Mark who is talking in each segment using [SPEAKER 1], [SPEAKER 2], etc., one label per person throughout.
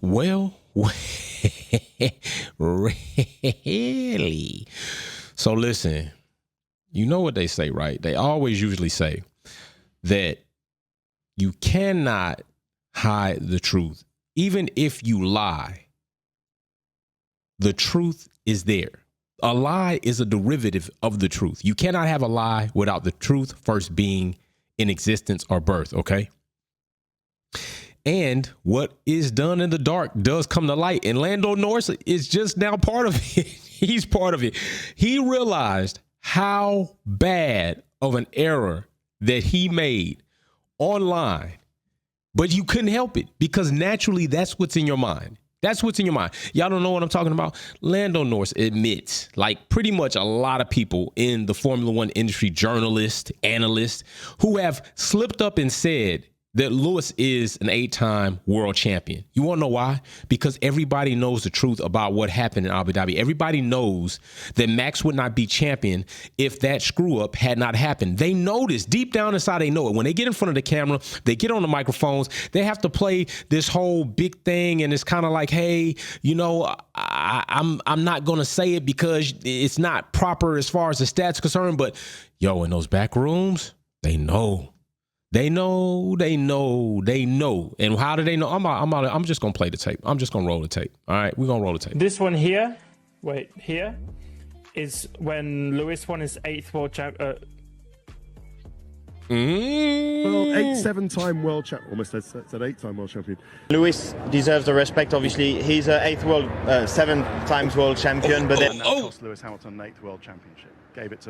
[SPEAKER 1] Well, really? So listen, you know what they say, right? They always usually say that you cannot hide the truth. Even if you lie, the truth is there. A lie is a derivative of the truth. You cannot have a lie without the truth first being in existence or birth, okay? And what is done in the dark does come to light. And Lando Norris is just now part of it. He's part of it. He realized how bad of an error that he made online, but you couldn't help it because naturally that's what's in your mind. That's what's in your mind. Y'all don't know what I'm talking about. Lando Norris admits, like pretty much a lot of people in the Formula One industry, journalists, analysts, who have slipped up and said that Lewis is an 8-time world champion. You want to know why? Because everybody knows the truth about what happened in Abu Dhabi. Everybody knows that Max would not be champion if that screw up had not happened. They know this. Deep down inside, they know it. When they get in front of the camera, they get on the microphones, they have to play this whole big thing, and it's kind of like, hey, you know, I'm not going to say it because it's not proper as far as the stats concerned, but yo, in those back rooms, they know. They know. And how do they know? I'm just going to play the tape. I'm just going to roll the tape. All right, we're going to roll the tape.
[SPEAKER 2] This one here, here is when Lewis won his 8th world champ.
[SPEAKER 3] Well, 7-time world champion. Almost said 8-time world champion.
[SPEAKER 4] Lewis deserves the respect. Obviously, he's a 7 times world champion, but then
[SPEAKER 5] that cost Lewis Hamilton an 8th world championship. Gave it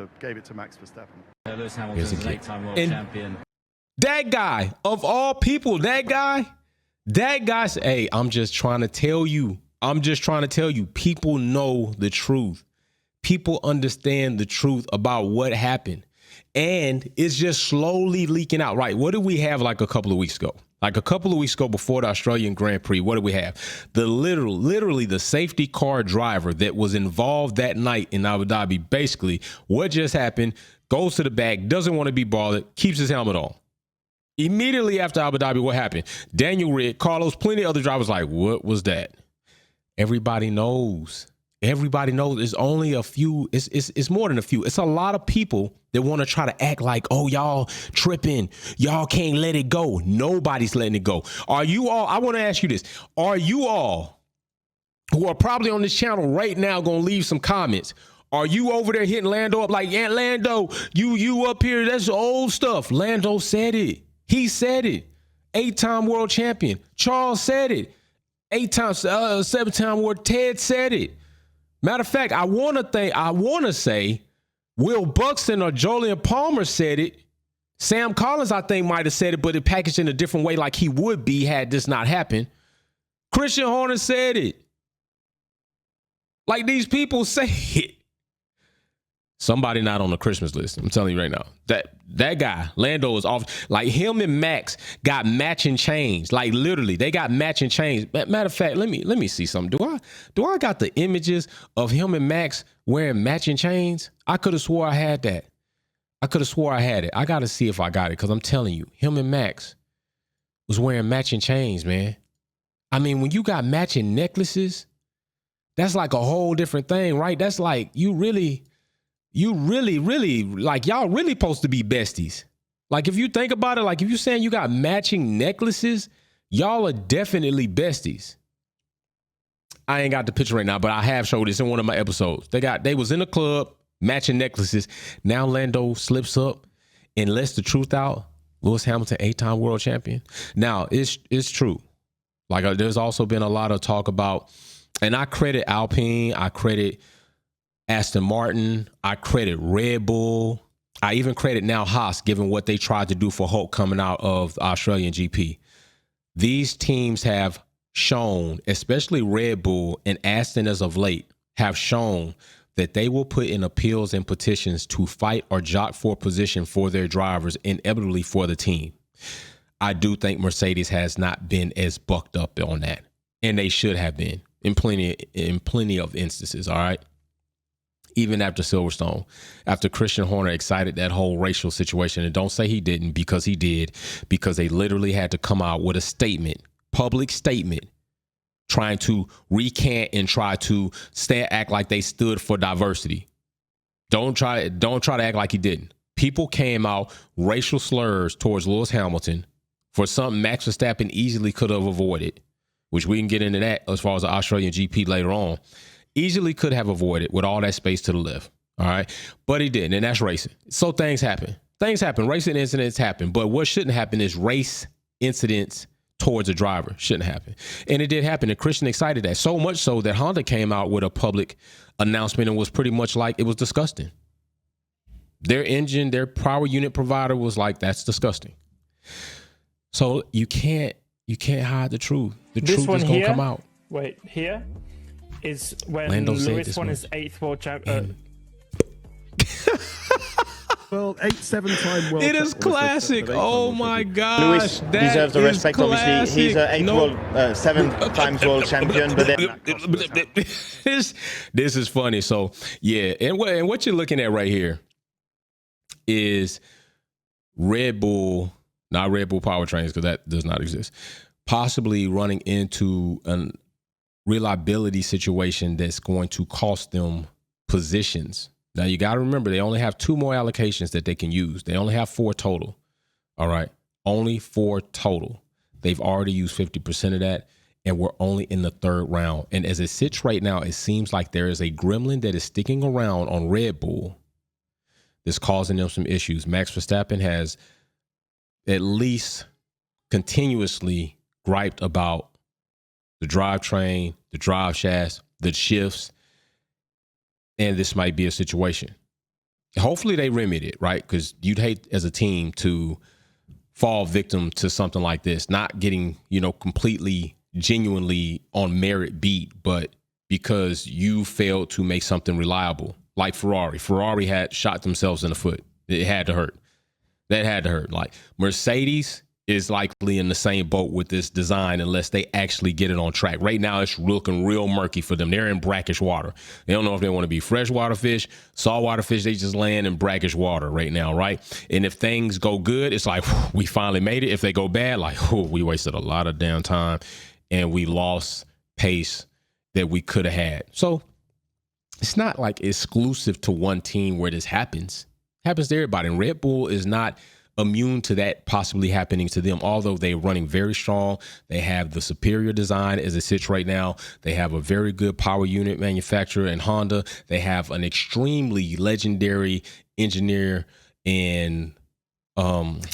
[SPEAKER 5] to Max Verstappen.
[SPEAKER 6] Lewis Hamilton's an 8-time world champion.
[SPEAKER 1] That guy, of all people, that guy said, hey, I'm just trying to tell you, people know the truth. People understand the truth about what happened. And it's just slowly leaking out. Right. What did we have like a couple of weeks ago? Like a couple of weeks ago before the Australian Grand Prix, what did we have? Literally the safety car driver that was involved that night in Abu Dhabi, basically, what just happened, goes to the back, doesn't want to be bothered, keeps his helmet on. Immediately after Abu Dhabi, what happened? Daniel Rick, Carlos, plenty of other drivers like, what was that? Everybody knows. It's only a few. It's more than a few. It's a lot of people that want to try to act like, oh, y'all tripping. Y'all can't let it go. Nobody's letting it go. Are you all, I want to ask you this. Are you all who are probably on this channel right now going to leave some comments? Are you over there hitting Lando up like, yeah, Lando, you up here, that's old stuff. Lando said it. He said it. 8-time world champion. Charles said it. 7-time world. Ted said it. Matter of fact, I want to say Will Buxton or Jolyon Palmer said it. Sam Collins, I think, might have said it, but it packaged in a different way like he would be had this not happened. Christian Horner said it. Like these people say it. Somebody not on the Christmas list. I'm telling you right now. That guy, Lando, is off. Like him and Max got matching chains. Like literally, they got matching chains. Matter of fact, let me see something. Do I got the images of him and Max wearing matching chains? I could have swore I had that. I got to see if I got it because I'm telling you, him and Max was wearing matching chains, man. I mean, when you got matching necklaces, that's like a whole different thing, right? That's like you really, like y'all really supposed to be besties. Like if you think about it, like if you're saying you got matching necklaces, y'all are definitely besties. I ain't got the picture right now, but I have showed this in one of my episodes. They was in the club, matching necklaces. Now Lando slips up and lets the truth out. Lewis Hamilton, 8-time world champion. Now it's true. Like there's also been a lot of talk about, and I credit Alpine, I credit Aston Martin, I credit Red Bull. I even credit now Haas, given what they tried to do for Hulk coming out of the Australian GP. These teams have shown, especially Red Bull and Aston as of late, have shown that they will put in appeals and petitions to fight or jock for position for their drivers, inevitably for the team. I do think Mercedes has not been as bucked up on that, and they should have been in plenty of instances, all right? Even after Silverstone, after Christian Horner excited that whole racial situation. And don't say he didn't, because he did, because they literally had to come out with a statement, public statement, trying to recant and try to act like they stood for diversity. Don't try to act like he didn't. People came out racial slurs towards Lewis Hamilton for something Max Verstappen easily could have avoided, which we can get into that as far as the Australian GP later on. Easily could have avoided with all that space to the left. All right. But he didn't. And that's racing. So things happen. Things happen. Racing incidents happen. But what shouldn't happen is race incidents towards a driver. Shouldn't happen. And it did happen. And Christian excited that so much so that Honda came out with a public announcement and was pretty much like, it was disgusting. Their engine, their power unit provider was like, that's disgusting. So you can't hide the truth. The truth is going to come out.
[SPEAKER 2] Wait, here is when
[SPEAKER 1] Lando
[SPEAKER 2] Lewis won his 8th world champion.
[SPEAKER 3] Well, 7-time world.
[SPEAKER 1] It is classic. Oh my gosh.
[SPEAKER 4] Lewis deserves the respect.
[SPEAKER 1] Classic.
[SPEAKER 4] Obviously, he's a 7 times world champion. But then
[SPEAKER 1] this is funny. So yeah, and what you're looking at right here is Red Bull, not Red Bull powertrains, because that does not exist. Possibly running into a reliability situation that's going to cost them positions. Now, you got to remember, they only have 2 more allocations that they can use. They only have 4 total. All right. Only 4 total. They've already used 50% of that, and we're only in the 3rd round. And as it sits right now, it seems like there is a gremlin that is sticking around on Red Bull that's causing them some issues. Max Verstappen has at least continuously griped about the drivetrain, the drive shafts, the shifts, and this might be a situation. Hopefully they remedy it, right? Because you'd hate as a team to fall victim to something like this, not getting, completely, genuinely on merit beat, but because you failed to make something reliable, like Ferrari. Ferrari had shot themselves in the foot. It had to hurt. That had to hurt. Like Mercedes is likely in the same boat with this design unless they actually get it on track. Right now, it's looking real murky for them. They're in brackish water. They don't know if they want to be freshwater fish, saltwater fish. They just land in brackish water right now, right? And if things go good, it's like, we finally made it. If they go bad, like, we wasted a lot of damn time and we lost pace that we could have had. So it's not like exclusive to one team where this happens. It happens to everybody. And Red Bull is not immune to that possibly happening to them, although they're running very strong. They have the superior design as it sits right now. They have a very good power unit manufacturer in Honda. They have an extremely legendary engineer in Newey.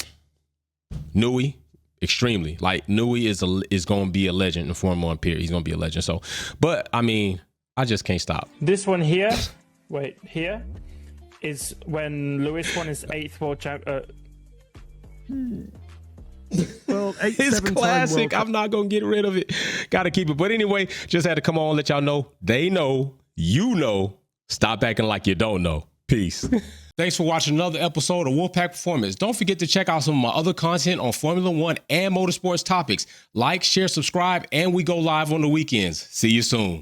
[SPEAKER 1] Extremely. Like Newey is going to be a legend in Formula 1 period. He's going to be a legend. So, but I mean, I just can't stop.
[SPEAKER 2] This one here, wait, here is when Lewis won his 8th world champion.
[SPEAKER 3] Well,
[SPEAKER 1] It's classic. I'm not going to get rid of it. Got to keep it. But anyway, just had to come on, let y'all know. They know. You know. Stop acting like you don't know. Peace. Thanks for watching another episode of Wolfpack Performance. Don't forget to check out some of my other content on Formula One and motorsports topics. Like, share, subscribe, and we go live on the weekends. See you soon.